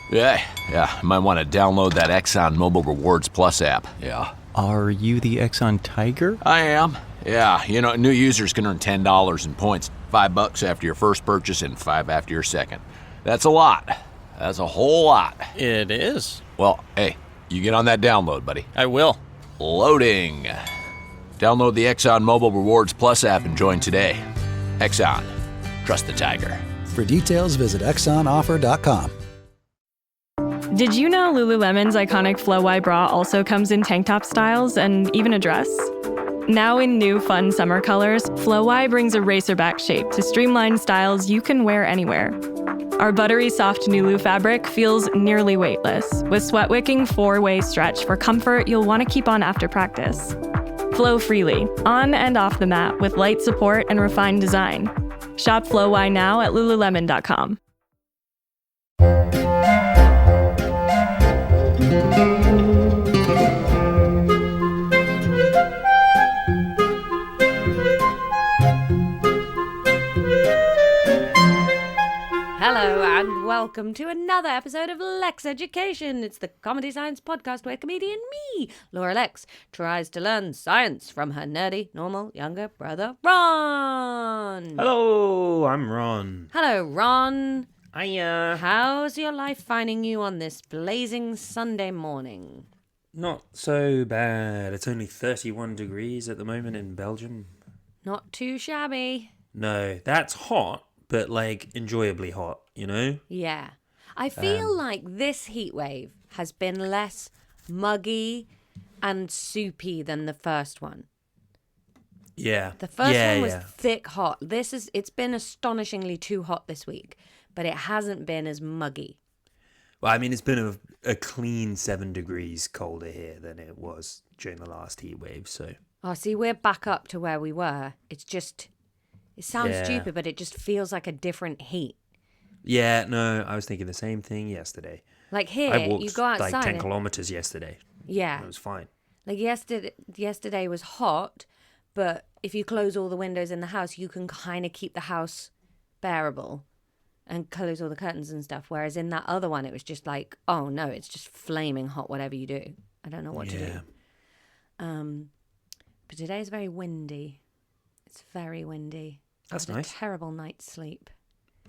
Yeah. Might want to download that Exxon Mobile Rewards Plus app. Yeah. Are you the Exxon Tiger? I am. Yeah, new users can earn $10 in points, $5 after your first purchase and $5 after your second. That's a lot. That's a whole lot. It is. Well, hey, you get on that download, buddy. I will. Loading. Download the Exxon Mobile Rewards Plus app and join today. Exxon. Trust the Tiger. For details, visit ExxonOffer.com. Did you know Lululemon's iconic Flow Y bra also comes in tank top styles and even a dress? Now in new fun summer colors, Flow Y brings a racerback shape to streamline styles you can wear anywhere. Our buttery soft Nulu fabric feels nearly weightless, with sweat-wicking 4-way stretch for comfort you'll want to keep on after practice. Flow freely, on and off the mat with light support and refined design. Shop Flow Y now at Lululemon.com. Hello and welcome to another episode of Lexx Education. It's the comedy science podcast where comedian me, Laura Lexx, tries to learn science from her nerdy, normal, younger brother, Ron. Hello, I'm Ron. Hello, Ron. Hiya. How's your life finding you on this blazing Sunday morning? Not so bad. It's only 31 degrees at the moment in Belgium. Not too shabby. No, that's hot, but like enjoyably hot, Yeah. I feel like this heat wave has been less muggy and soupy than the first one. Yeah. The first one was thick hot. It's been astonishingly too hot this week, but it hasn't been as muggy. Well, I mean, it's been a clean 7 degrees colder here than it was during the last heat wave, so. Oh, see, we're back up to where we were. It sounds stupid, but it just feels like a different heat. Yeah, no, I was thinking the same thing yesterday. Like here, I walked you go outside. like 10 kilometers yesterday. Yeah. It was fine. Like yesterday was hot, but if you close all the windows in the house, you can kind of keep the house bearable and close all the curtains and stuff. Whereas in that other one, it was just like, oh no, it's just flaming hot, whatever you do. I don't know what to do. But today's very windy. It's very windy. That's I had nice. a terrible night's sleep.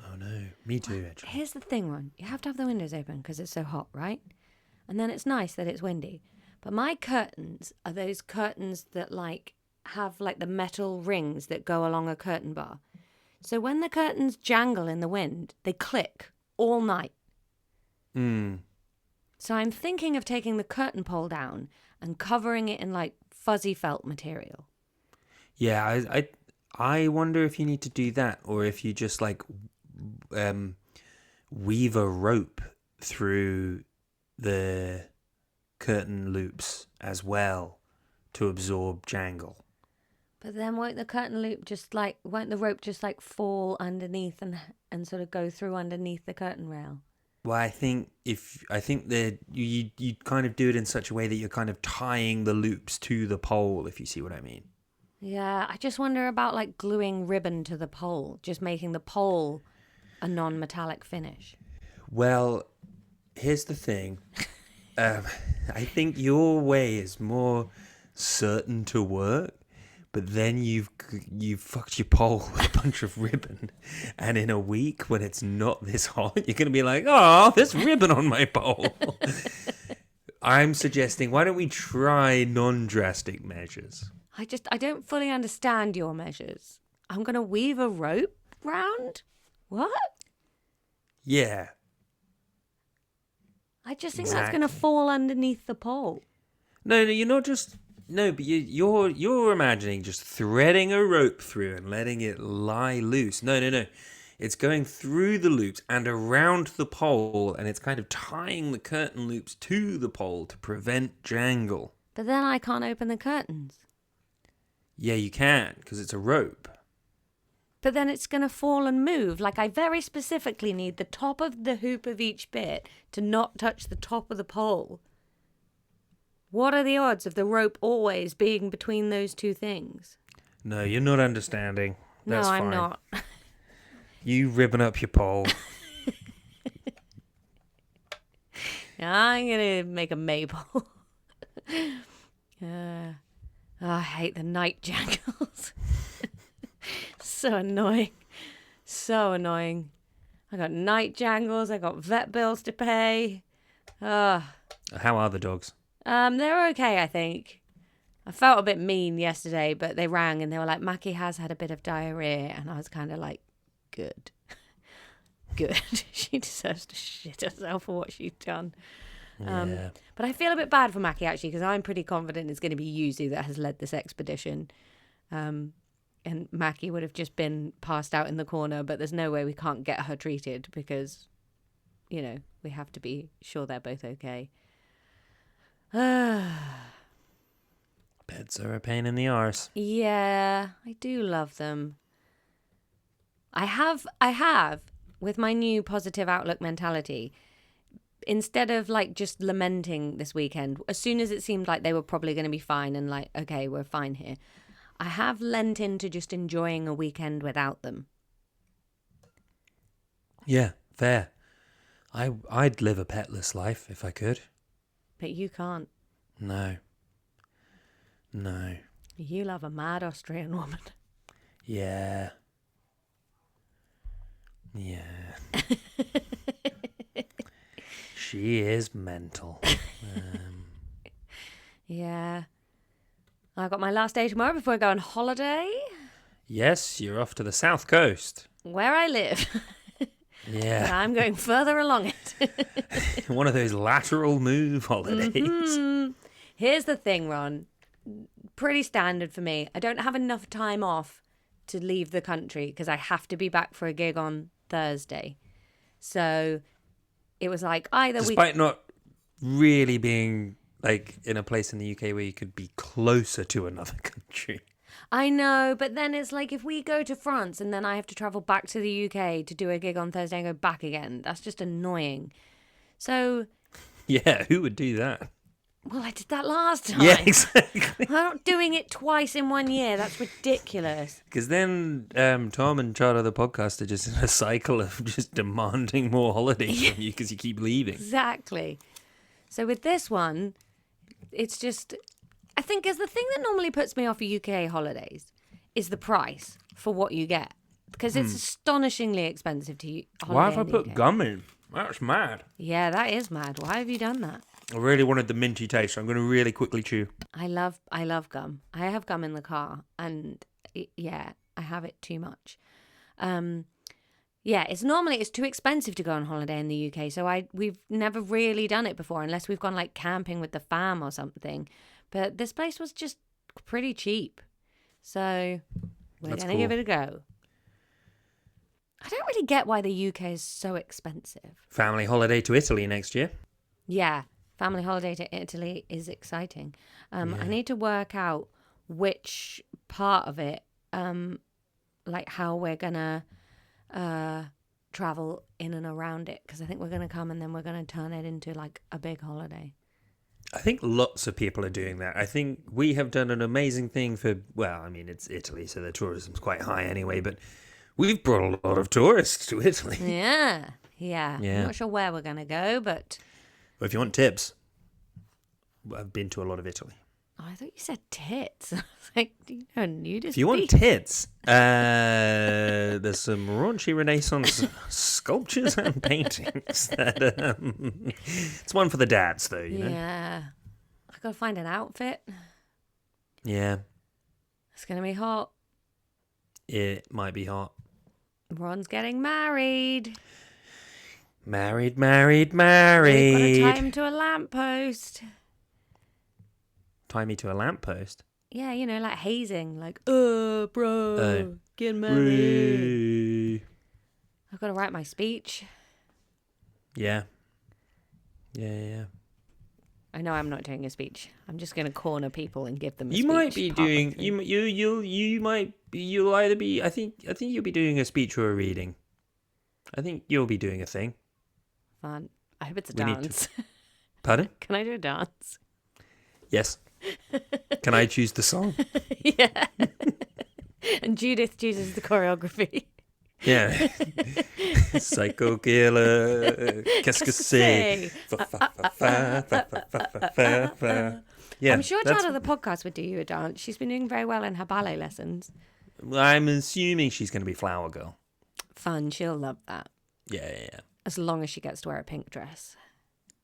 Oh no, me too, actually. Here's the thing, Ron. You have to have the windows open because it's so hot, right? And then it's nice that it's windy. But my curtains are those curtains that have the metal rings that go along a curtain bar. So when the curtains jangle in the wind, they click all night. So I'm thinking of taking the curtain pole down and covering it in fuzzy felt material. Yeah, I wonder if you need to do that, or if you just weave a rope through the curtain loops as well to absorb jangle. But then won't the rope just fall underneath and sort of go through underneath the curtain rail? Well, I think that you kind of do it in such a way that you're kind of tying the loops to the pole, if you see what I mean. Yeah, I just wonder about gluing ribbon to the pole, just making the pole a non-metallic finish. Well, here's the thing. I think your way is more certain to work, but then you've fucked your pole with a bunch of ribbon, and in a week when it's not this hot, you're going to be like, oh, there's ribbon on my pole. I'm suggesting, why don't we try non-drastic measures? I don't fully understand your measures. I'm going to weave a rope round? What? Yeah. I just think that's going to fall underneath the pole. No, you're not just... No, but you're imagining just threading a rope through and letting it lie loose. No. It's going through the loops and around the pole, and it's kind of tying the curtain loops to the pole to prevent jangle. But then I can't open the curtains. Yeah, you can, because it's a rope. But then it's going to fall and move. I very specifically need the top of the hoop of each bit to not touch the top of the pole. What are the odds of the rope always being between those two things? No, you're not understanding. That's no, I'm fine. not. You ribbon up your pole. I'm going to make a maple. I hate the night jangles. So annoying. So annoying. I got night jangles. I got vet bills to pay. How are the dogs? They're okay, I think. I felt a bit mean yesterday, but they rang and they were like, Mackie has had a bit of diarrhea. And I was kind of like, good. Good. She deserves to shit herself for what she's done. Yeah. But I feel a bit bad for Mackie, actually, because I'm pretty confident it's going to be Yuzu that has led this expedition. And Mackie would have just been passed out in the corner, but there's no way we can't get her treated because, you know, we have to be sure they're both okay. Pets are a pain in the arse. Yeah, I do love them. I have, with my new positive outlook mentality, instead of like just lamenting this weekend, as soon as it seemed like they were probably going to be fine and like, okay, we're fine here, I have lent into just enjoying a weekend without them. Yeah, fair. I'd live a petless life if I could. But you can't. No. You love a mad Austrian woman. Yeah. She is mental. Yeah. I've got my last day tomorrow before I go on holiday. Yes, you're off to the south coast. Where I live. Yeah. And I'm going further along it. One of those lateral move holidays. Mm-hmm. Here's the thing, Ron. Pretty standard for me. I don't have enough time off to leave the country because I have to be back for a gig on Thursday. So it was like either Despite not really being like in a place in the UK where you could be closer to another country. I know, but then it's like if we go to France and then I have to travel back to the UK to do a gig on Thursday and go back again, that's just annoying. So... Yeah, who would do that? Well, I did that last time. Yeah, exactly. I'm not doing it twice in 1 year. That's ridiculous. Because then Tom and Charlie, the podcast, are just in a cycle of just demanding more holidays from you because you keep leaving. Exactly. So with this one, it's just... I think is the thing that normally puts me off UK holidays is the price for what you get. Because it's astonishingly expensive to holiday Why have I in the put UK. gum in? That's mad. Yeah, that is mad. Why have you done that? I really wanted the minty taste, so I'm going to really quickly chew. I love gum. I have gum in the car, and I have it too much. It's too expensive to go on holiday in the UK, so we've never really done it before unless we've gone like camping with the fam or something. But this place was just pretty cheap, so we're going to give it a go. I don't really get why the UK is so expensive. Family holiday to Italy next year. Yeah. Family holiday to Italy is exciting. I need to work out which part of it, like how we're going to travel in and around it. Because I think we're going to come and then we're going to turn it into like a big holiday. I think lots of people are doing that. I think we have done an amazing thing for, well, I mean, it's Italy, so the tourism's quite high anyway, but we've brought a lot of tourists to Italy. Yeah. I'm not sure where we're going to go, but... Well, if you want tips, I've been to a lot of Italy. Oh, I thought you said tits. I was like, do you know nudist? If you want tits, there's some raunchy Renaissance sculptures and paintings. It's one for the dads, though, you know? Yeah. I've got to find an outfit. Yeah. It's going to be hot. It might be hot. Ron's getting married. Married. We've got to tie him to a lamppost. Tie me to a lamppost? Yeah, you know, like hazing. Like, bro, get married. I've got to write my speech. Yeah. I know I'm not doing a speech. I'm just going to corner people and give them a You speech. might be doing... You'll either be... I think you'll be doing a speech or a reading. I think you'll be doing a thing. Fun. I hope it's a We need to- dance. Pardon? Can I do a dance? Yes. Can I choose the song? Yeah. And Judith chooses the choreography. Yeah. Psycho killer. Qu'est-ce que c'est? Yeah. I'm sure Chad of the podcast would do you a dance. She's been doing very well in her ballet lessons. I'm assuming she's going to be Flower Girl. Fun. She'll love that. Yeah. As long as she gets to wear a pink dress.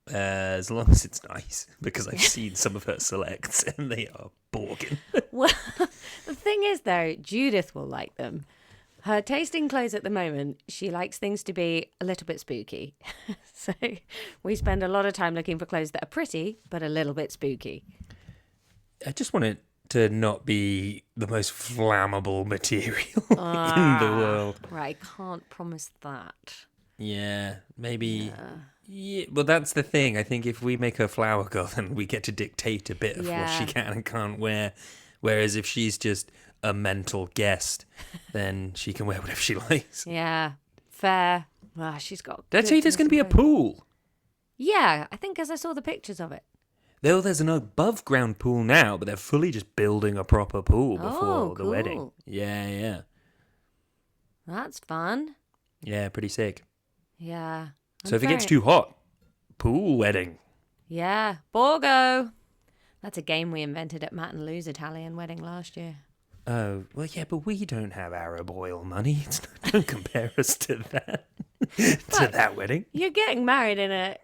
As long as it's nice, because I've seen some of her selects and they are borgin. Well, the thing is, though, Judith will like them. Her taste in clothes at the moment, she likes things to be a little bit spooky. So we spend a lot of time looking for clothes that are pretty, but a little bit spooky. I just want it to not be the most flammable material in the world. Right, I can't promise that. Yeah, maybe. Yeah, well, that's the thing. I think if we make her Flower Girl, then we get to dictate a bit of what she can and can't wear. Whereas if she's just a mental guest, then she can wear whatever she likes. Yeah, fair. Well, she's got. Did I tell you there's going to be a pool? Yeah, I think as I saw the pictures of it. There's an above ground pool now, but they're fully just building a proper pool before the wedding. Yeah. That's fun. Yeah, pretty sick. Yeah. So if it gets too hot, pool wedding. Yeah, Borgo. That's a game we invented at Matt and Lou's Italian wedding last year. Oh, well, yeah, but we don't have Arab oil money. Don't compare us to that. To that wedding. You're getting married in a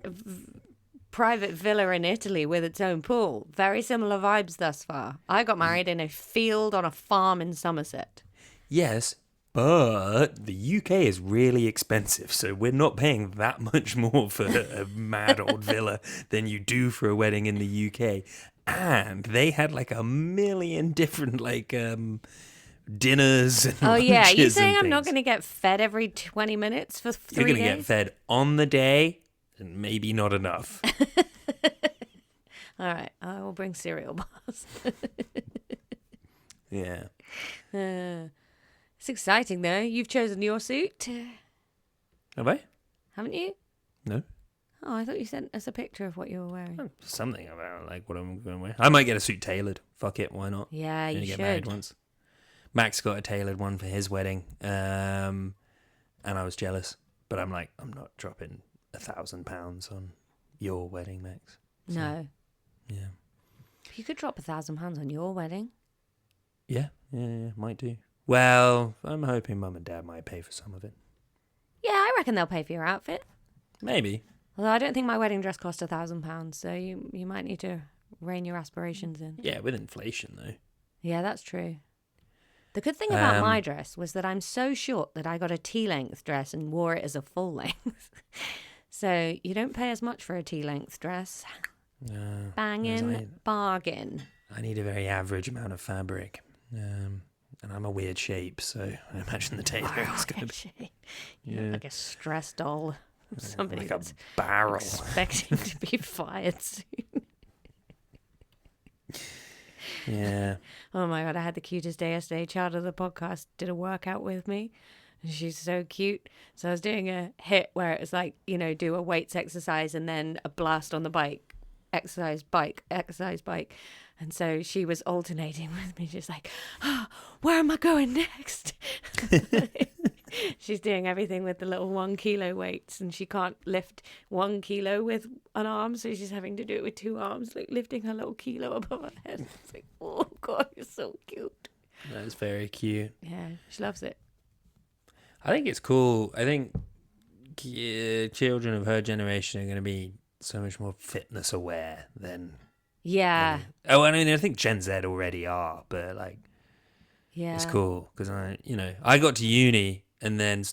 private villa in Italy with its own pool. Very similar vibes thus far. I got married in a field on a farm in Somerset. Yes, but the UK is really expensive, so we're not paying that much more for a mad old villa than you do for a wedding in the UK. And they had like a million different dinners and Oh yeah, are you lunches saying and I'm not things. going to get fed every 20 minutes for 3 You're days? going to get fed on the day, and maybe not enough. All right, I will bring cereal bars. Yeah. It's exciting though. You've chosen your suit, Have I? haven't you? No. Oh, I thought you sent us a picture of what you were wearing. Something about like what I'm going to wear. I might get a suit tailored. Fuck it, why not? Yeah, I'm you gonna should. get married once. Max got a tailored one for his wedding, and I was jealous. But I'm like, I'm not dropping £1,000 on your wedding, Max. So, No. Yeah. You could drop £1,000 on your wedding. Yeah, might do. Well, I'm hoping Mum and Dad might pay for some of it. Yeah, I reckon they'll pay for your outfit. Maybe. Although I don't think my wedding dress cost £1,000, so you might need to rein your aspirations in. Yeah, with inflation though. Yeah, that's true. The good thing about my dress was that I'm so short that I got a T-length dress and wore it as a full length. So you don't pay as much for a T-length dress. Banging bargain. I need a very average amount of fabric. And I'm a weird shape, so I imagine the tailor is going to be... You look like a stress doll. Somebody like a that's barrel. expecting to be fired soon. Yeah. Oh my God, I had the cutest day yesterday. Child of the podcast did a workout with me. And she's so cute. So I was doing a hit where it was like, do a weights exercise and then a blast on the bike. Exercise, bike. And so she was alternating with me, just like, where am I going next? She's doing everything with the little 1 kilo weights, and she can't lift 1 kilo with an arm, so she's having to do it with 2 arms, like lifting her little kilo above her head. It's like, oh God, you're so cute. That is very cute. Yeah, she loves it. I think it's cool. I think children of her generation are going to be so much more fitness aware than... Yeah. I mean, I think Gen Z already are, but like, Yeah. it's cool because I got to uni and then,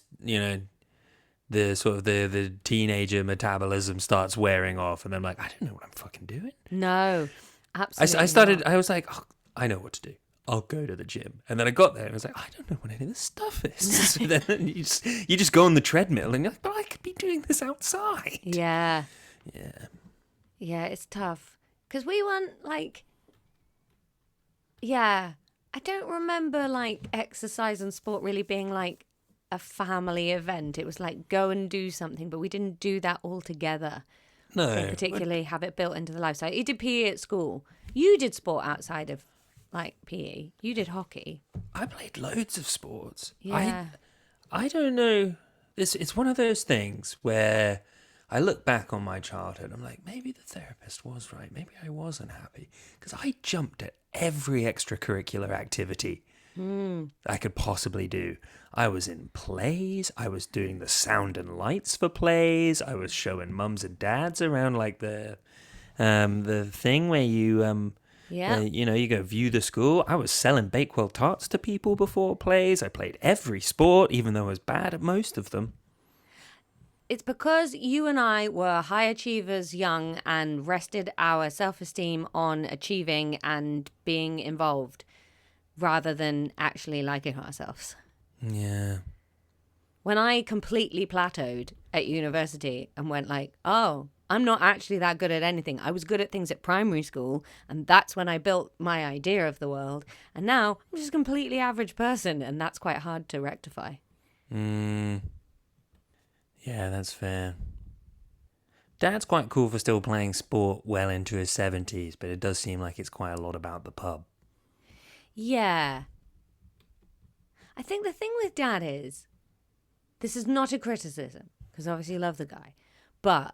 the sort of the teenager metabolism starts wearing off and I'm like, I don't know what I'm fucking doing. No, absolutely I was like, oh, I know what to do. I'll go to the gym. And then I got there and I was like, I don't know what any of this stuff is. So then you just go on the treadmill and you're like, but I could be doing this outside. Yeah. Yeah. Yeah, it's tough. Because we weren't like, I don't remember like exercise and sport really being like a family event. It was like go and do something, but we didn't do that all together. No. So particularly have it built into the lifestyle. You did PE at school. You did sport outside of like PE. You did hockey. I played loads of sports. Yeah. I don't know. It's one of those things where I look back on my childhood. I'm like, maybe the therapist was right. Maybe I wasn't happy because I jumped at every extracurricular activity I could possibly do. I was in plays. I was doing the sound and lights for plays. I was showing mums and dads around like the thing where you Yeah. you go view the school. I was selling Bakewell tarts to people before plays. I played every sport, even though I was bad at most of them. It's because you and I were high achievers young and rested our self-esteem on achieving and being involved rather than actually liking ourselves. Yeah. When I completely plateaued at university and went like, oh, I'm not actually that good at anything. I was good at things at primary school, and that's when I built my idea of the world. And now I'm just a completely average person, and that's quite hard to rectify. Yeah, that's fair. Dad's quite cool for still playing sport well into his 70s, but it does seem like it's quite a lot about the pub. Yeah. I think the thing with Dad is, this is not a criticism, because obviously you love the guy, but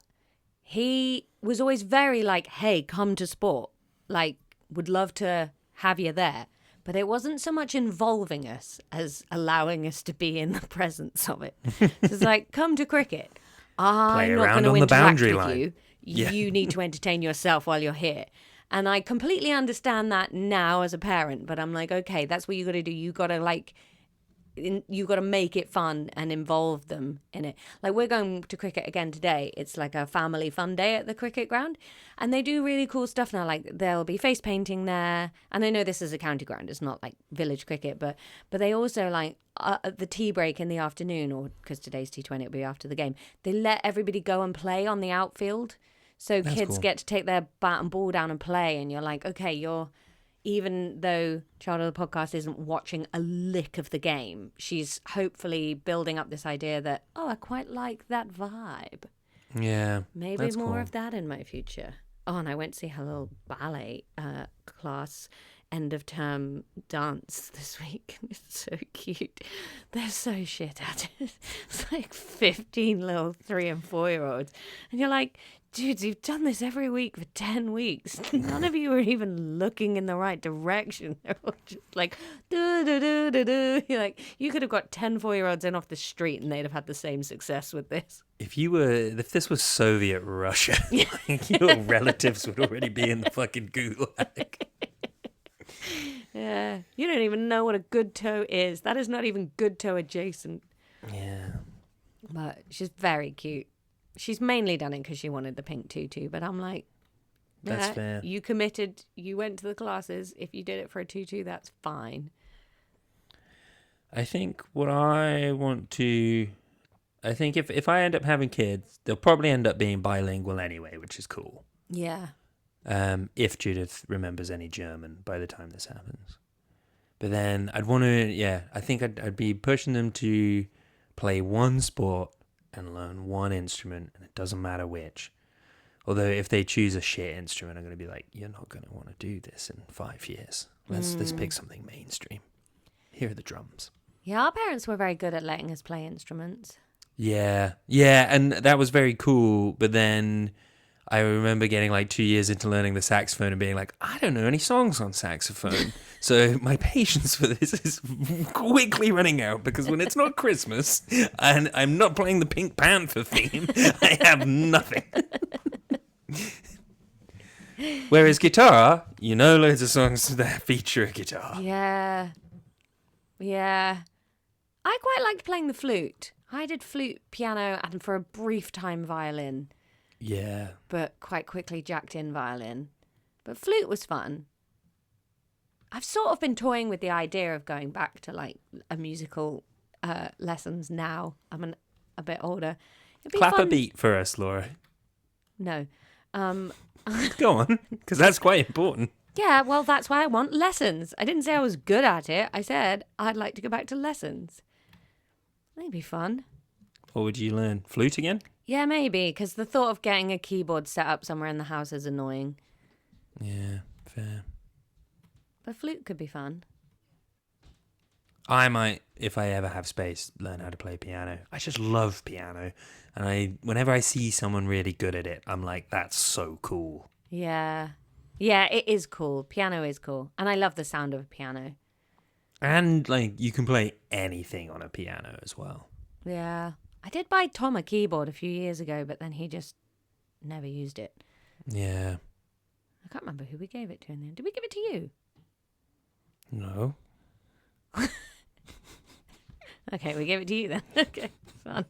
he was always very like, hey, come to sport. Like, would love to have you there. But it wasn't so much involving us as allowing us to be in the presence of it. So it's like, come to cricket. I'm not around going to on the interact boundary with line. you. Yeah. You need to entertain yourself while you're here. And I completely understand that now as a parent, but I'm like, okay, that's what you got to do. You got to you got to make it fun and involve them in it. Like, we're going to cricket again today. It's like a family fun day at the cricket ground, and they do really cool stuff now. Like, there'll be face painting there, and I know this is a county ground, it's not like village cricket, but they also like at the tea break in the afternoon, or because today's T20, it'll be after the game, they let everybody go and play on the outfield, so That's kids cool. get to take their bat and ball down and play, and you're like, okay, even though Child of the Podcast isn't watching a lick of the game, she's hopefully building up this idea that, oh, I quite like that vibe. Yeah. Maybe that's more cool. of that in my future. Oh, and I went to see her little ballet class end of term dance this week. It's so cute. They're so shit at it. It's like 15 little 3 and 4-year-olds. And you're like, dudes, you've done this every week for 10 weeks. None of you are even looking in the right direction. They're all just like, do, do, do, do, do. You're like, you could have got 10 4-year-olds in off the street and they'd have had the same success with this. If this was Soviet Russia, like, your relatives would already be in the fucking gulag. Yeah, you don't even know what a good toe is. That is not even good toe adjacent. Yeah. But she's very cute. She's mainly done it because she wanted the pink tutu. But I'm like, That's fair. You committed. You went to the classes. If you did it for a tutu, that's fine. I think if I end up having kids, they'll probably end up being bilingual anyway, which is cool. Yeah. If Judith remembers any German by the time this happens. But then I'd want to, I think I'd be pushing them to play one sport and learn one instrument, and it doesn't matter which. Although if they choose a shit instrument, I'm going to be like, you're not going to want to do this in 5 years. Let's pick something mainstream. Here are the drums. Yeah, our parents were very good at letting us play instruments. Yeah, and that was very cool. But then I remember getting like 2 years into learning the saxophone and being like, I don't know any songs on saxophone. So my patience for this is quickly running out, because when it's not Christmas and I'm not playing the Pink Panther theme, I have nothing. Whereas guitar, loads of songs that feature a guitar. Yeah. Yeah. I quite liked playing the flute. I did flute, piano, and for a brief time violin. Yeah. But quite quickly jacked in violin. But flute was fun. I've sort of been toying with the idea of going back to like a musical lessons now. I'm a bit older. It'd be Clap fun. a beat for us, Laura. No. Go on, because that's quite important. Yeah, well, that's why I want lessons. I didn't say I was good at it. I said I'd like to go back to lessons. That'd be fun. What would you learn? Flute again? Yeah, maybe, because the thought of getting a keyboard set up somewhere in the house is annoying. Yeah, fair. But flute could be fun. I might, if I ever have space, learn how to play piano. I just love piano. And whenever I see someone really good at it, I'm like, that's so cool. Yeah. Yeah, it is cool. Piano is cool. And I love the sound of a piano. And, like, you can play anything on a piano as well. Yeah. I did buy Tom a keyboard a few years ago, but then he just never used it. Yeah. I can't remember who we gave it to in the end. Did we give it to you? No. Okay, we gave it to you then. Okay, fun.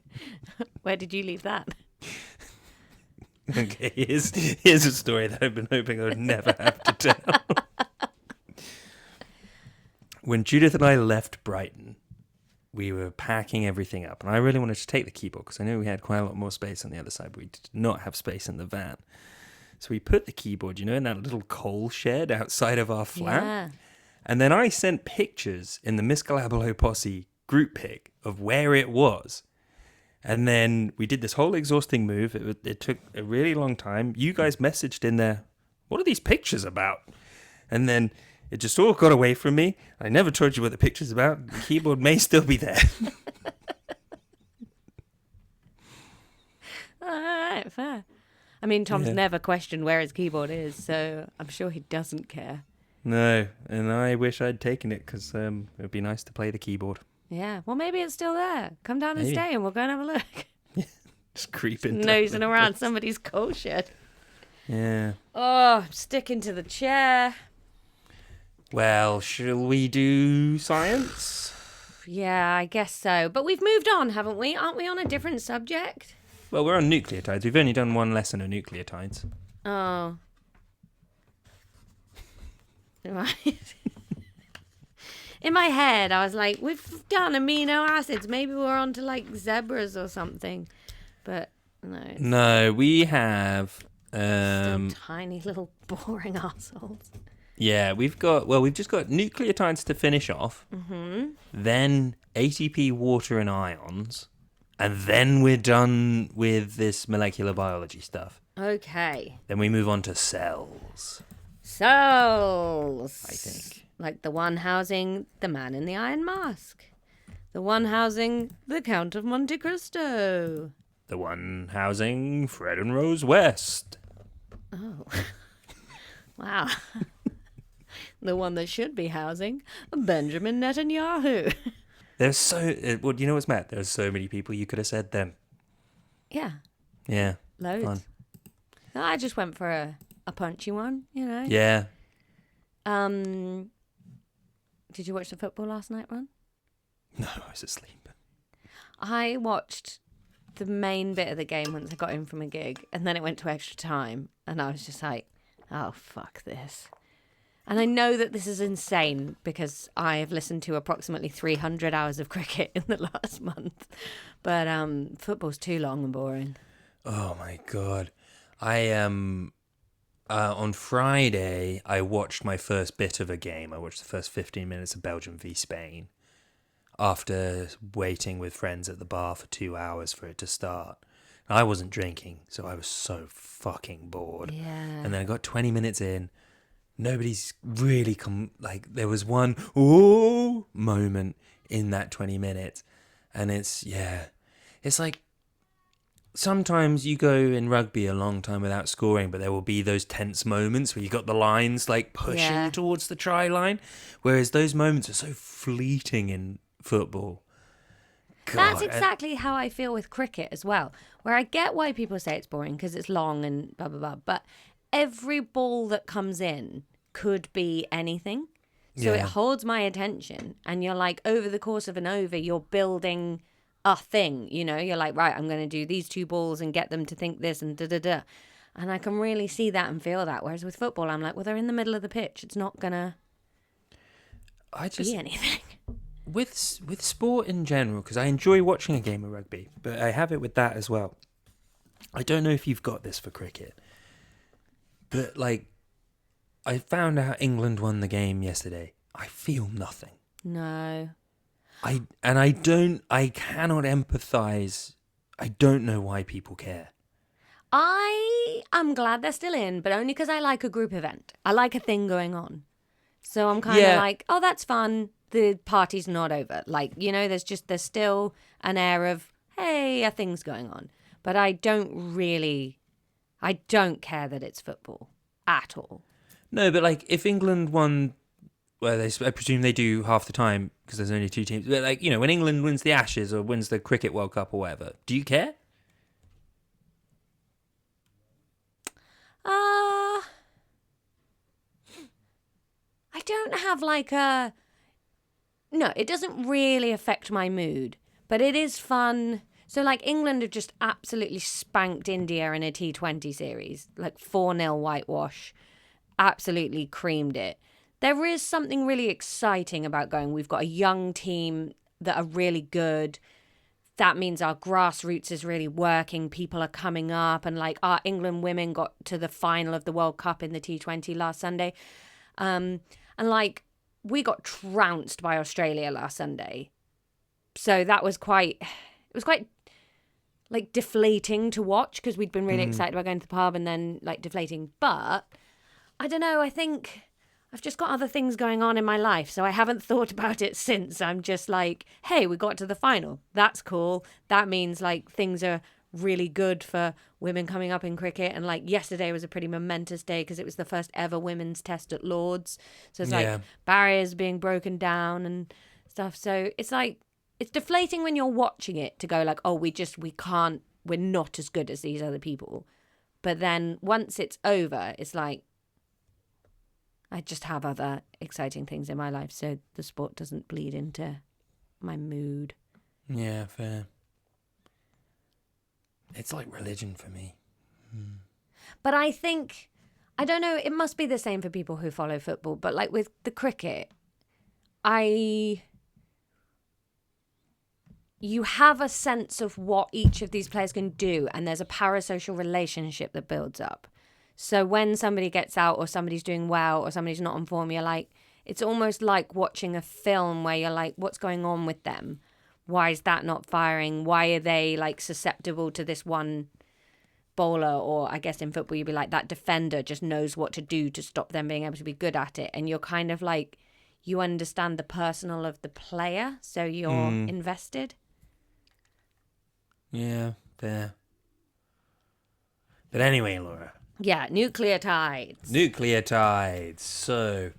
Where did you leave that? Okay, here's a story that I've been hoping I would never have to tell. When Judith and I left Brighton, we were packing everything up, and I really wanted to take the keyboard because I knew we had quite a lot more space on the other side, but we did not have space in the van. So we put the keyboard, in that little coal shed outside of our flat. Yeah. And then I sent pictures in the Miss Galabalo Posse group pic of where it was. And then we did this whole exhausting move. It took a really long time. You guys messaged in there, what are these pictures about? And then it just all got away from me. I never told you what the picture's about. The keyboard may still be there. All right, fair. I mean, Tom's never questioned where his keyboard is, so I'm sure he doesn't care. No, and I wish I'd taken it because it would be nice to play the keyboard. Yeah, well, maybe it's still there. Come down and Maybe. stay and we'll go and have a look. Just creeping. Nosing around somebody's coal shed. Yeah. Oh, I'm sticking to the chair. Well, shall we do science? Yeah, I guess so. But we've moved on, haven't we? Aren't we on a different subject? Well, we're on nucleotides. We've only done one lesson of nucleotides. Oh. Right. In my head, I was like, we've done amino acids. Maybe we're on to like zebras or something. But no. No, we have... Still tiny little boring assholes. Yeah, we've just got nucleotides to finish off. Mm-hmm. Then ATP, water, and ions. And then we're done with this molecular biology stuff. Okay. Then we move on to cells. Cells. I think. Like the one housing the man in the iron mask. The one housing the Count of Monte Cristo. The one housing Fred and Rose West. Oh. Wow. The one that should be housing Benjamin Netanyahu. There's well, you know what's mad? There's so many people you could have said then. Yeah. Yeah. Loads. Fun. No, I just went for a punchy one, Yeah. Did you watch the football last night, Ron? No, I was asleep. I watched the main bit of the game once I got in from a gig, and then it went to extra time, and I was just like, oh, fuck this. And I know that this is insane because I have listened to approximately 300 hours of cricket in the last month, but football's too long and boring. Oh my god. On Friday, I watched my first bit of a game. I watched the first 15 minutes of Belgium v Spain after waiting with friends at the bar for 2 hours for it to start. I wasn't drinking, so I was so fucking bored. Yeah. And then I got 20 minutes in. Nobody's really there was one ooh moment in that 20 minutes. And it's like, sometimes you go in rugby a long time without scoring, but there will be those tense moments where you got the lines like pushing towards the try line, whereas those moments are so fleeting in football. God. That's exactly how I feel with cricket as well, where I get why people say it's boring because it's long and blah, blah, blah, but every ball that comes in could be anything. So it holds my attention, and you're like, over the course of an over, you're building a thing, you're like, right, I'm going to do these two balls and get them to think this and da-da-da. And I can really see that and feel that. Whereas with football, I'm like, well, they're in the middle of the pitch. It's not going to be anything. With sport in general, because I enjoy watching a game of rugby, but I have it with that as well. I don't know if you've got this for cricket, but I found out England won the game yesterday. I feel nothing. No. I cannot empathise. I don't know why people care. I'm glad they're still in, but only because I like a group event. I like a thing going on. So I'm kind of like, oh, that's fun. the party's not over. Like, you know, there's still an air of, hey, are things going on? But I don't care that it's football at all. No, but like if England won, well, I presume they do half the time because there's only 2 teams. But like, you know, when England wins the Ashes or wins the Cricket World Cup or whatever, do you care? I don't have like a... No, it doesn't really affect my mood, but it is fun. So like England have just absolutely spanked India in a T20 series, like 4-0 whitewash, absolutely creamed it. There is something really exciting about going, we've got a young team that are really good. That means our grassroots is really working. People are coming up, and like our England women got to the final of the World Cup in the T20 last Sunday. And like we got trounced by Australia last Sunday. So that was quite like deflating to watch because we'd been really excited about going to the pub and then like deflating. But I don't know, I think I've just got other things going on in my life, so I haven't thought about it since. I'm just like, hey, we got to the final. That's cool. That means like things are really good for women coming up in cricket. And like yesterday was a pretty momentous day because it was the first ever women's test at Lord's. So it's like barriers being broken down and stuff. So it's like, it's deflating when you're watching it to go like, oh, we're not as good as these other people. But then once it's over, it's like, I just have other exciting things in my life, so the sport doesn't bleed into my mood. Yeah, fair. It's like religion for me. But I think, I don't know, it must be the same for people who follow football, but like with the cricket, you have a sense of what each of these players can do, and there's a parasocial relationship that builds up. So when somebody gets out or somebody's doing well or somebody's not on form, you're like, it's almost like watching a film where you're like, what's going on with them? Why is that not firing? Why are they like susceptible to this one bowler? Or I guess in football, you'd be like, that defender just knows what to do to stop them being able to be good at it. And you're kind of like, you understand the personal of the player, so you're invested. Yeah, fair. But anyway, Laura. Yeah, nucleotides. Nucleotides. So,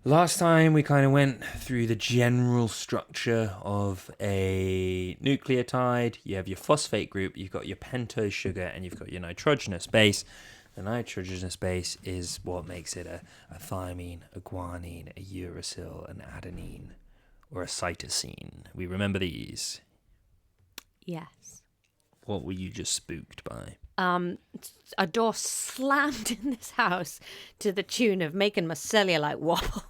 last time we kind of went through the general structure of a nucleotide. You have your phosphate group, you've got your pentose sugar, and you've got your nitrogenous base. The nitrogenous base is what makes it a thymine, a guanine, a uracil, an adenine, or a cytosine. We remember these? Yes. What were you just spooked by? A door slammed in this house to the tune of making my cellulite wobble.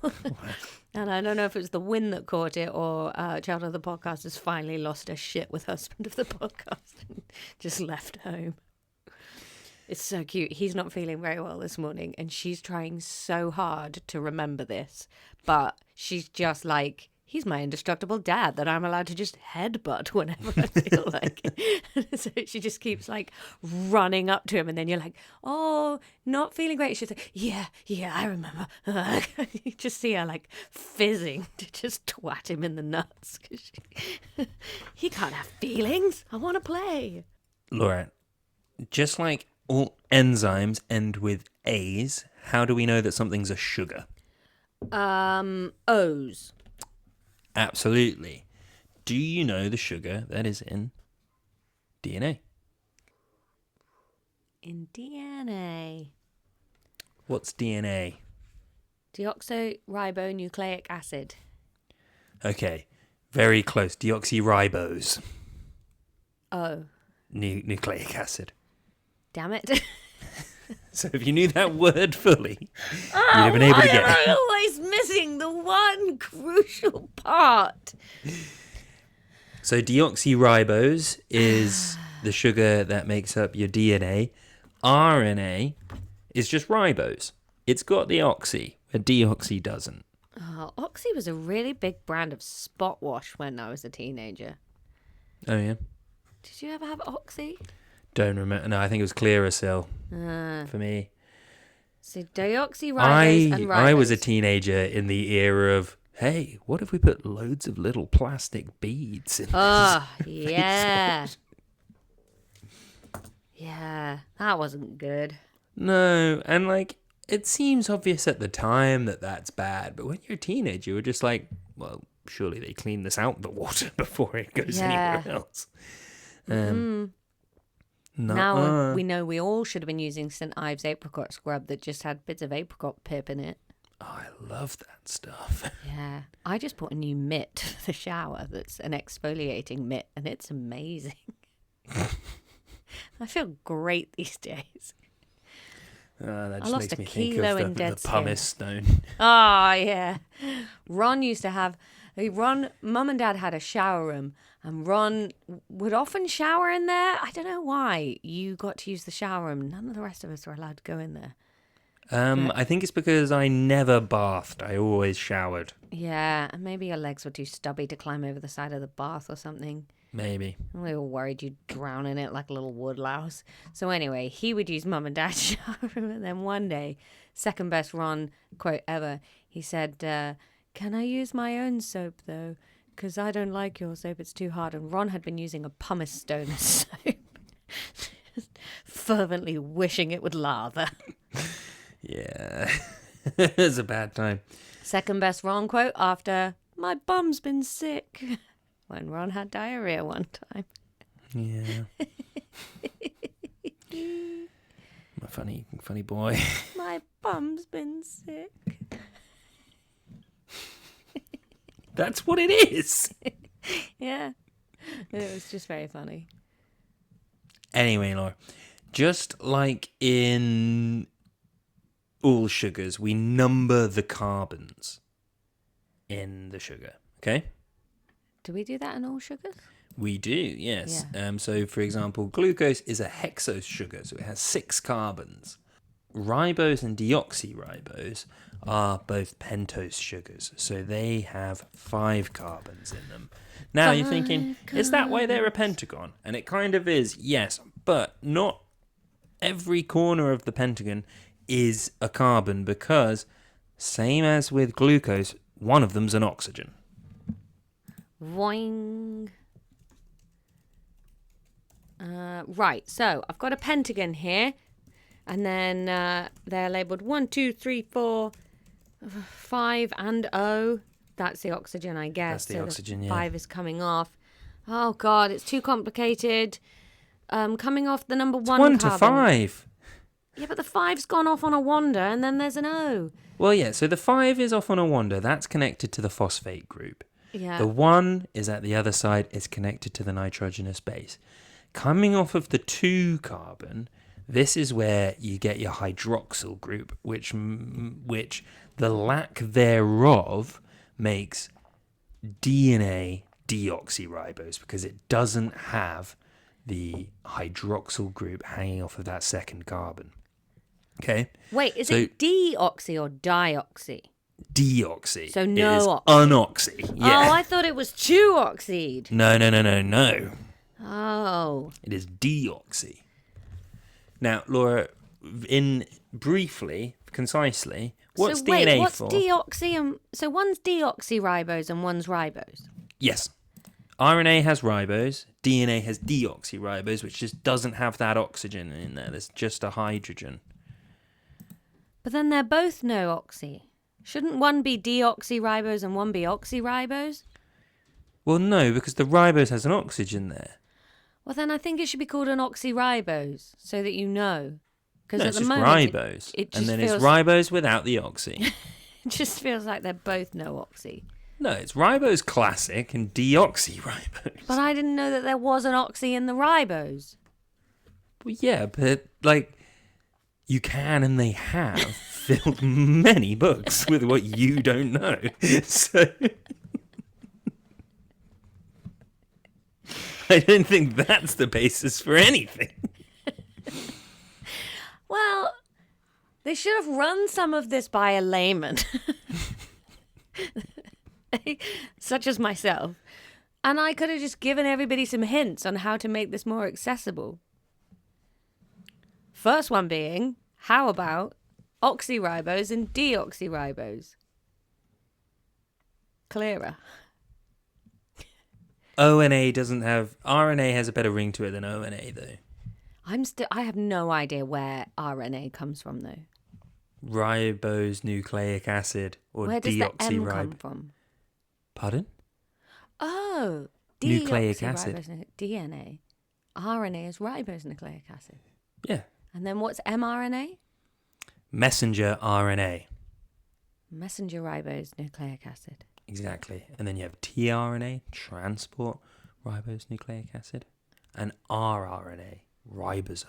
And I don't know if it was the wind that caught it or child of the podcast has finally lost her shit with husband of the podcast and just left home. It's so cute. He's not feeling very well this morning and she's trying so hard to remember this. But she's just like, he's my indestructible dad that I'm allowed to just headbutt whenever I feel like it. So she just keeps like running up to him and then you're like, oh, not feeling great. She's like, yeah, I remember. You just see her like fizzing to just twat him in the nuts. He can't have feelings. I want to play. Laura, just like all enzymes end with A's, how do we know that something's a sugar? O's. Absolutely. Do you know the sugar that is in DNA? In DNA. What's DNA? Deoxyribonucleic acid. Okay, very close. Deoxyribose. Oh. Nucleic acid. Damn it. So if you knew that word fully, you'd have been able to get it. I'm always missing the one crucial part. So deoxyribose is the sugar that makes up your DNA. RNA is just ribose. It's got the oxy, but deoxy doesn't. Oh, Oxy was a really big brand of spot wash when I was a teenager. Oh, yeah? Did you ever have Oxy? Don't remember. No, I think it was Clearasil for me. So deoxyribose and ribose. I was a teenager in the era of Hey, what if we put loads of little plastic beads in Oh, this yeah. face Yeah, that wasn't good. No, and like, it seems obvious at the time that that's bad, but when you're a teenager, you're just like, well, surely they clean this out the water before it goes Yeah. anywhere else. Now we know we all should have been using St. Ives apricot scrub that just had bits of apricot pip in it. Oh, I love that stuff. Yeah. I just bought a new mitt for the shower that's an exfoliating mitt, and it's amazing. I feel great these days. That I just lost makes a me think kilo in of the dead pumice skin. stone. Oh, yeah. Mum and Dad had a shower room, and Ron would often shower in there. I don't know why. You got to use the shower room. None of the rest of us were allowed to go in there. I think it's because I never bathed. I always showered. Yeah, and maybe your legs were too stubby to climb over the side of the bath or something. Maybe. We were worried you'd drown in it like a little woodlouse. So anyway, he would use Mum and Dad's shower room, and then one day, second best Ron quote ever, he said, can I use my own soap though? Because I don't like your soap, it's too hard. And Ron had been using a pumice stone as soap. Fervently wishing it would lather. Yeah. It's a bad time. Second best Ron quote after, my bum's been sick. When Ron had diarrhea one time. Yeah. My funny boy. My bum's been sick. That's what it is. Yeah. It was just very funny. Anyway, Laura, just like in all sugars, we number the carbons in the sugar, okay? Do we do that in all sugars? We do, yes. Yeah. So, for example, glucose is a hexose sugar, so it has 6 carbons. Ribose and deoxyribose are both pentose sugars, so they have 5 carbons in them. Now you're thinking, is that why they're a pentagon? And it kind of is, yes, but not every corner of the pentagon is a carbon because, same as with glucose, one of them's an oxygen. Voing. Right, so I've got a pentagon here, and then they're labelled 1, 2, 3, 4, 5, and O. That's the oxygen, I guess. That's the so oxygen, the yeah. 5 is coming off. Oh, God, it's too complicated. Coming off the number 1 1 carbon. to 5. Yeah, but the 5's gone off on a wander, and then there's an O. Well, yeah, so the 5 is off on a wander. That's connected to the phosphate group. Yeah. The 1 is at the other side, is connected to the nitrogenous base. Coming off of the 2 carbon, this is where you get your hydroxyl group, which the lack thereof makes DNA deoxyribose because it doesn't have the hydroxyl group hanging off of that second carbon. Okay? Wait, is So- it deoxy or dioxy? Deoxy. So no It is oxy. unoxy. Yeah. Oh, I thought it was 2-oxyed. No. Oh. It is deoxy. Now, Laura, concisely, what's so wait, DNA what's for? deoxy and so one's deoxyribose and one's ribose. Yes. RNA has ribose, DNA has deoxyribose, which just doesn't have that oxygen in there. There's just a hydrogen. But then they're both no oxy. Shouldn't one be deoxyribose and one be oxyribose? Well, no, because the ribose has an oxygen there. Well, then I think it should be called an oxyribose so that you know. Because No, at it's the just moment, ribose. it just and then feels, it's ribose without the oxy. it just feels like they're both no oxy. No, it's ribose classic and deoxyribose. But I didn't know that there was an oxy in the ribose. Well, yeah, but, like, you can and they have filled many books with what you don't know. So I don't think that's the basis for anything. Well, they should have run some of this by a layman, such as myself, and I could have just given everybody some hints on how to make this more accessible. First one being, how about oxyribose and deoxyribose? clearer. ONA doesn't have... RNA has a better ring to it than ONA, though. I have no idea where RNA comes from, though. Ribose nucleic acid or Where does the M deoxyribose. come from? Pardon? Oh, Nucleic acid. DNA. RNA is ribose nucleic acid. Yeah. And then what's mRNA? Messenger RNA. Messenger ribose nucleic acid. Exactly. And then you have tRNA, transport ribose nucleic acid, and rRNA, ribose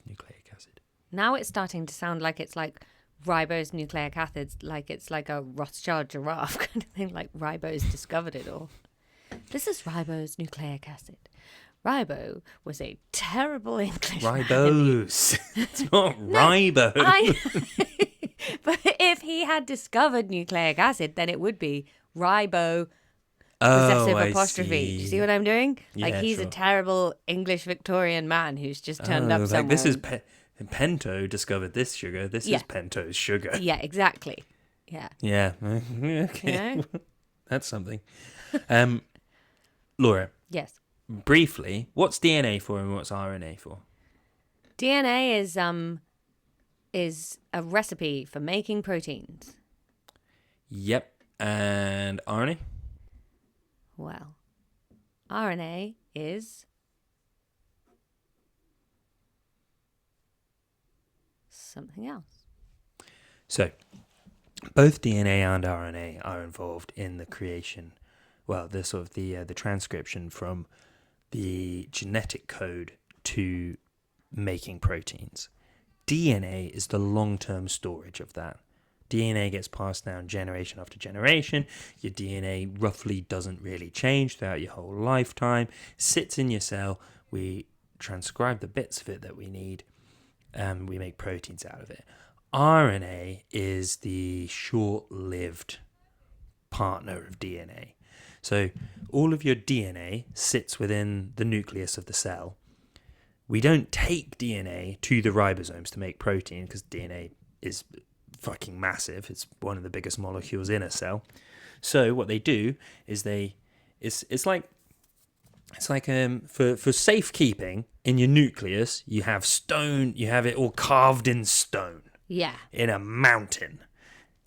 nucleic acid. Now it's starting to sound like it's like ribose nucleic acids, like it's like a Rothschild giraffe kind of thing, like ribose discovered it all. This is ribose nucleic acid. Ribo was a terrible English Ribose. It's not ribose. But if he had discovered nucleic acid, then it would be ribo Oh, possessive I apostrophe. see. Do you see what I'm doing? Like Yeah, he's a sure. terrible English Victorian man who's just turned up like somewhere. this is Pento discovered this sugar. This Yeah. is Pento's sugar. Yeah, exactly. Yeah. Yeah. Okay. You know? That's something. Laura, Yes. briefly, what's DNA for and what's RNA for? DNA is a recipe for making proteins. Yep. And RNA? Well, RNA is something else. So, both DNA and RNA are involved in the creation, well, the sort of the transcription from the genetic code to making proteins. DNA is the long-term storage of that. DNA gets passed down generation after generation. Your DNA roughly doesn't really change throughout your whole lifetime. Sits in your cell. We transcribe the bits of it that we need, and we make proteins out of it. RNA is the short-lived partner of DNA. So all of your DNA sits within the nucleus of the cell. We don't take DNA to the ribosomes to make protein because DNA is fucking massive. It's one of the biggest molecules in a cell. So what they do is it's like for safekeeping in your nucleus, you have stone, you have it all carved in stone. Yeah. In a mountain.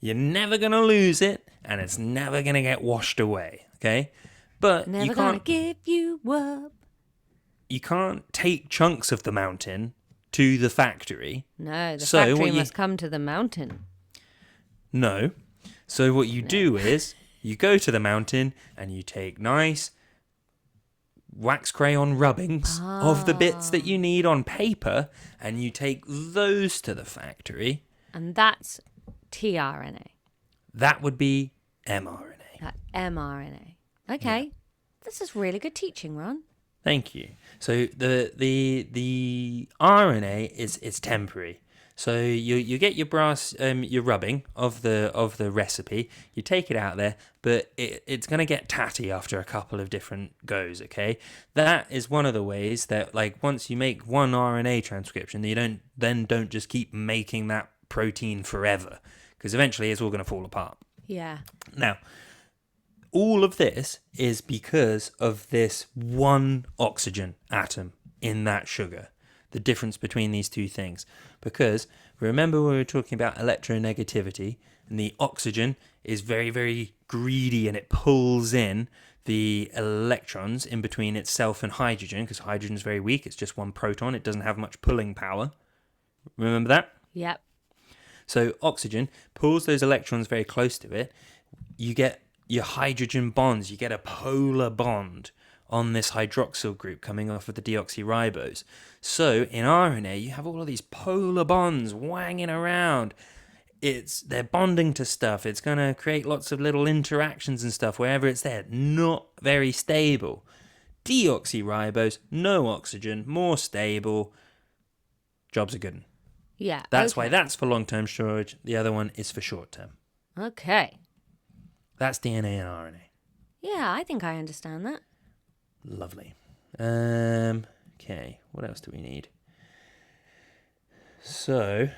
You're never going to lose it, and it's never going to get washed away, okay? But Never you gonna can't give you up. you can't take chunks of the mountain to the factory. No, the So factory what you- must come to the mountain. No. So what you do is you go to the mountain and you take nice wax crayon rubbings of the bits that you need on paper, and you take those to the factory. And that's tRNA. That would be mRNA. That mRNA. Okay. This is really good teaching, Ron. Thank you. So the RNA is temporary. So you get your your rubbing of the recipe. You take it out there, but it's gonna get tatty after a couple of different goes. Okay, that is one of the ways that, like, once you make one RNA transcription, you don't just keep making that protein forever, because eventually it's all gonna fall apart. Yeah. Now, all of this is because of this one oxygen atom in that sugar. The difference between these two things. Because remember when we were talking about electronegativity, and the oxygen is very, very greedy and it pulls in the electrons in between itself and hydrogen, because hydrogen is very weak. It's just one proton. It doesn't have much pulling power. Remember that? Yep. So oxygen pulls those electrons very close to it. You get your hydrogen bonds. You get a polar bond on this hydroxyl group coming off of the deoxyribose. So in RNA, you have all of these polar bonds wanging around. They're bonding to stuff. It's going to create lots of little interactions and stuff wherever it's there. Not very stable. Deoxyribose, no oxygen, more stable. Jobs are good 'un. Yeah. That's okay. why that's for long-term storage. The other one is for short-term. Okay. That's DNA and RNA. Yeah, I think I understand that. Lovely. Okay, what else do we need? So,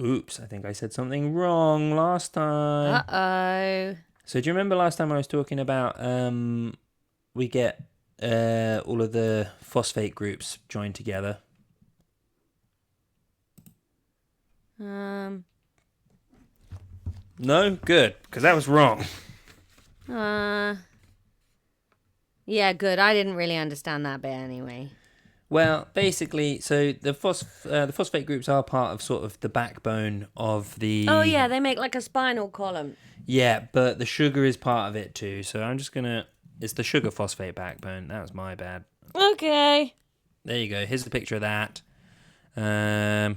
Oops, I think I said something wrong last time. Uh-oh. So do you remember last time I was talking about we get all of the phosphate groups joined together? Um. No? Good, because that was wrong. Yeah, good. I didn't really understand that bit anyway. Well, basically, so the phosphate groups are part of sort of the backbone of the... Oh, yeah, they make like a spinal column. Yeah, but the sugar is part of it too. So I'm just going to... It's the sugar phosphate backbone. That was my bad. Okay. There you go. Here's the picture of that. The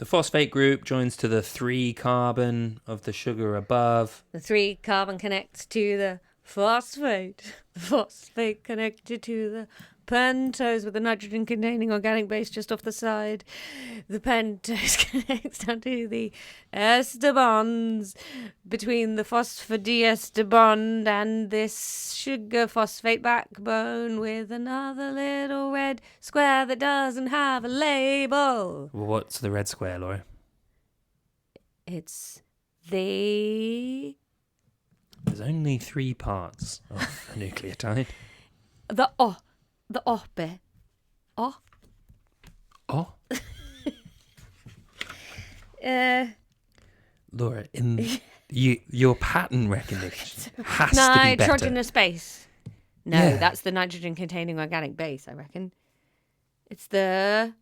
phosphate group joins to the 3-carbon of the sugar above. The 3-carbon connects to the phosphate. The phosphate connected to the pentose with the nitrogen-containing organic base just off the side. The pentose connects down to the ester bonds between the phosphodiester bond and this sugar phosphate backbone with another little red square that doesn't have a label. Well, what's the red square, Laura? It's the... There's only 3 parts of a nucleotide. The O bit. O? Oh, Laura, your pattern recognition has to be better. Nitrogenous base. No, Yeah. that's the nitrogen-containing organic base, I reckon. It's the...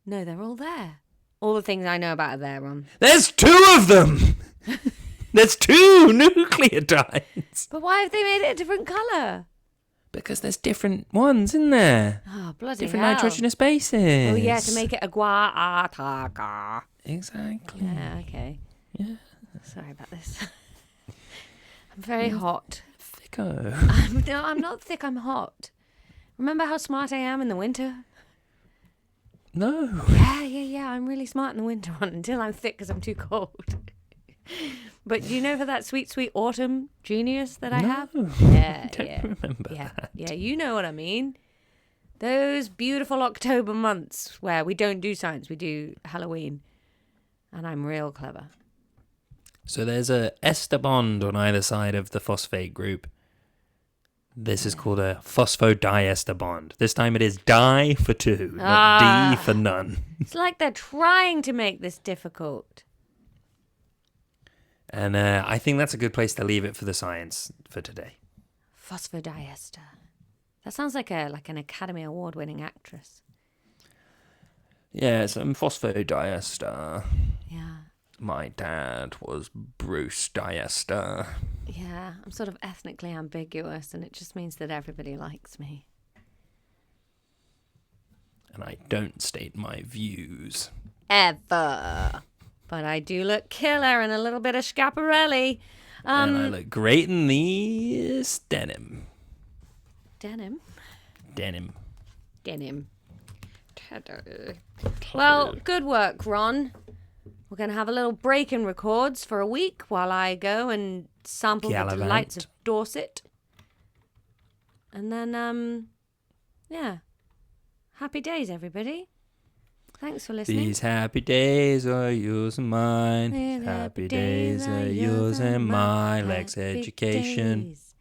No, they're all there. All the things I know about are there, Ron. There's 2 of them! There's 2 nucleotides! But why have they made it a different colour? Because there's different ones, isn't there? Oh, bloody Different hell. nitrogenous bases. Oh, yeah, to make it a guataca. Exactly. Yeah, okay. Yeah. Sorry about this. I'm very hot. Thicko. No, I'm not thick, I'm hot. Remember how smart I am in the winter? No. Yeah, I'm really smart in the winter one until I'm thick because I'm too cold. But do you know for that sweet, sweet autumn genius that I have? Yeah, I don't remember yeah, that. yeah, you know what I mean. Those beautiful October months where we don't do science, we do Halloween. And I'm real clever. So there's a ester bond on either side of the phosphate group. This is called a phosphodiester bond. This time it is di for 2, not D for none. It's like they're trying to make this difficult. And I think that's a good place to leave it for the science for today. Phosphodiester. That sounds like an Academy Award-winning actress. Yeah, some phosphodiester. Yeah. My dad was Bruce Diester. Yeah, I'm sort of ethnically ambiguous, and it just means that everybody likes me. And I don't state my views. Ever. But I do look killer in a little bit of Schiaparelli. And I look great in these denim. Denim? Denim. Well, good work, Ron. We're going to have a little break in records for a week while I go and sample the Gallivant. delights of Dorset. And then, yeah. Happy days, everybody. Thanks for listening. These happy days are yours and mine. These Happy days are yours and mine. Lexx Happy Education. days.